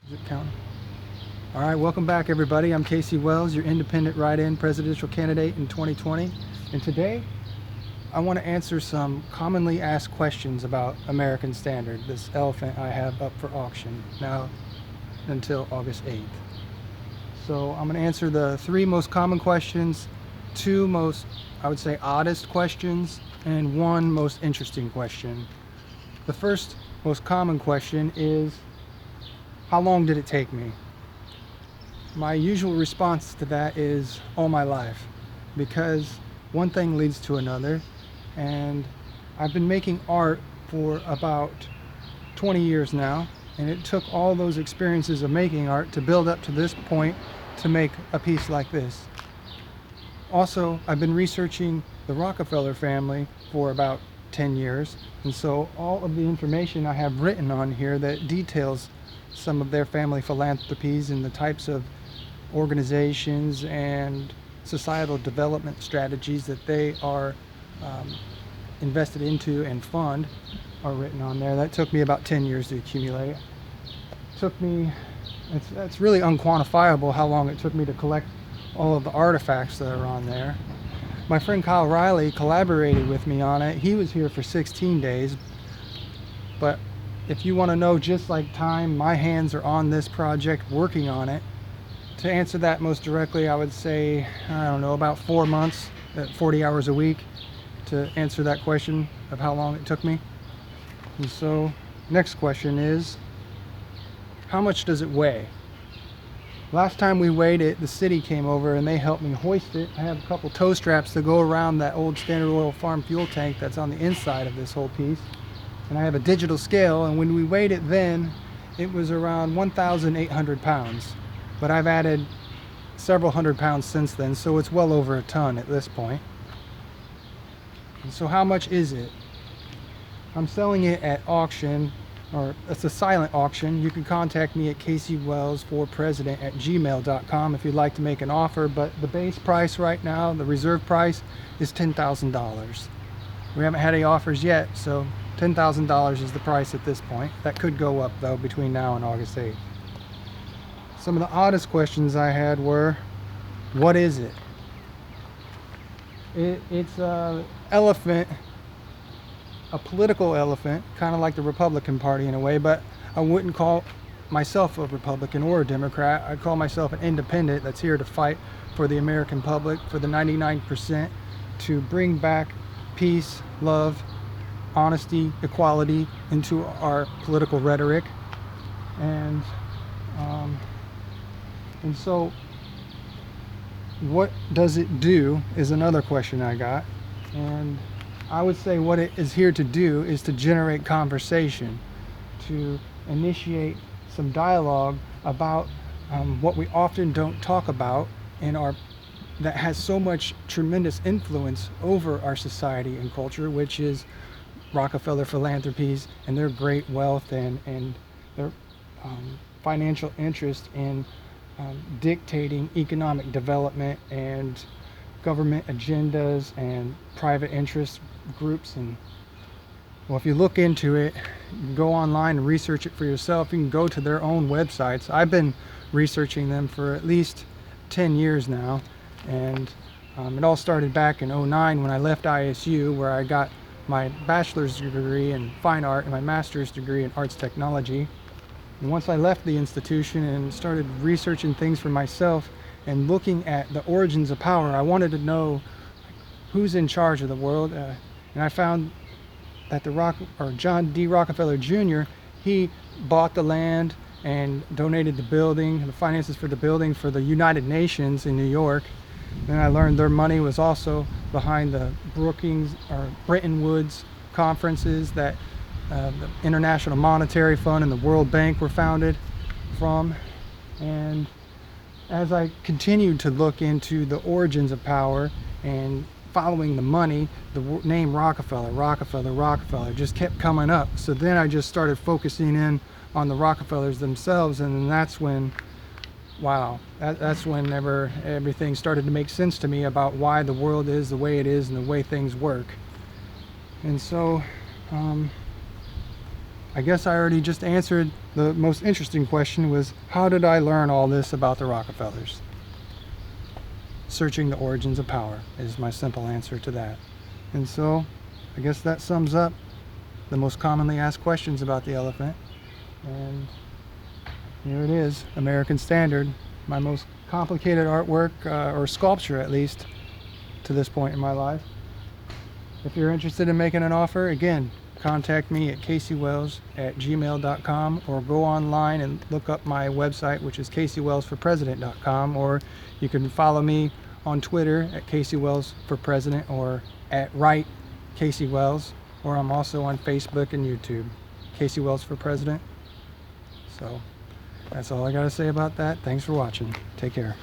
Is it counting? All right, welcome back everybody. I'm KASEY Wells, your independent write-in presidential candidate in 2020. And today I want to answer some commonly asked questions about American Standard, this elephant I have up for auction now until August 8th. So I'm going to answer the 3 most common questions, 2 most, I would say, oddest questions, and 1 most interesting question. The first most common question is, how long did it take me? My usual response to that is all my life, because one thing leads to another, and I've been making art for about 20 years now, and it took all those experiences of making art to build up to this point to make a piece like this. Also, I've been researching the Rockefeller family for about 10 years, and so all of the information I have written on here that details some of their family philanthropies and the types of organizations and societal development strategies that they are invested into and fund are written on there. That took me about 10 years to accumulate. It's really unquantifiable how long it took me to collect all of the artifacts that are on there. My friend Kyle Riley collaborated with me on it. He was here for 16 days, but if you want to know just like time my hands are on this project working on it, to answer that most directly, I would say, I don't know, about 4 months, 40 hours a week to answer that question of how long it took me. And so, next question is, how much does it weigh? Last time we weighed it, the city came over and they helped me hoist it. I have a couple tow straps that go around that old Standard Oil farm fuel tank that's on the inside of this whole piece. And I have a digital scale, and when we weighed it then, it was around 1,800 pounds. But I've added several hundred pounds since then, so it's well over a ton at this point. And so how much is it? I'm selling it at auction, or it's a silent auction. You can contact me at kaseywellsforpresident@gmail.com if you'd like to make an offer, but the base price right now, the reserve price, is $10,000. We haven't had any offers yet, so $10,000 is the price at this point. That could go up though between now and August 8th. Some of the oddest questions I had were, what is it? It's an elephant, a political elephant, kind of like the Republican Party in a way, but I wouldn't call myself a Republican or a Democrat. I'd call myself an independent that's here to fight for the American public, for the 99%, to bring back peace, love, honesty, equality into our political rhetoric. And so what does it do is another question I got. And I would say what it is here to do is to generate conversation, to initiate some dialogue about what we often don't talk about in our that has so much tremendous influence over our society and culture, which is Rockefeller philanthropies and their great wealth and their financial interest in dictating economic development and government agendas and private interest groups. And well, if you look into it, you can go online and research it for yourself. You can go to their own websites. I've been researching them for at least 10 years now, and it all started back in '09 when I left ISU, where I got my bachelor's degree in fine art and my master's degree in arts technology. And once I left the institution and started researching things for myself and looking at the origins of power, I wanted to know who's in charge of the world. And I found that John D. Rockefeller Jr., he bought the land and donated the building, the finances for the building for the United Nations in New York. Then I learned their money was also behind the Bretton Woods conferences that the International Monetary Fund and the World Bank were founded from. And as I continued to look into the origins of power and following the money, the name Rockefeller just kept coming up. So then I just started focusing in on the Rockefellers themselves, and that's when, wow, that's whenever everything started to make sense to me about why the world is the way it is and the way things work. And so I guess I already just answered the most interesting question, was how did I learn all this about the Rockefellers? Searching the origins of power is my simple answer to that. And so I guess that sums up the most commonly asked questions about the elephant. And here it is, American Standard, my most complicated artwork, or sculpture at least, to this point in my life. If you're interested in making an offer, again, contact me at kaseywells@gmail.com, or go online and look up my website, which is kaseywellsforpresident.com, or you can follow me on Twitter at kaseywellsforpresident or at @KaseyWells, or I'm also on Facebook and YouTube, Kasey Wells for President. So that's all I got to say about that. Thanks for watching. Take care.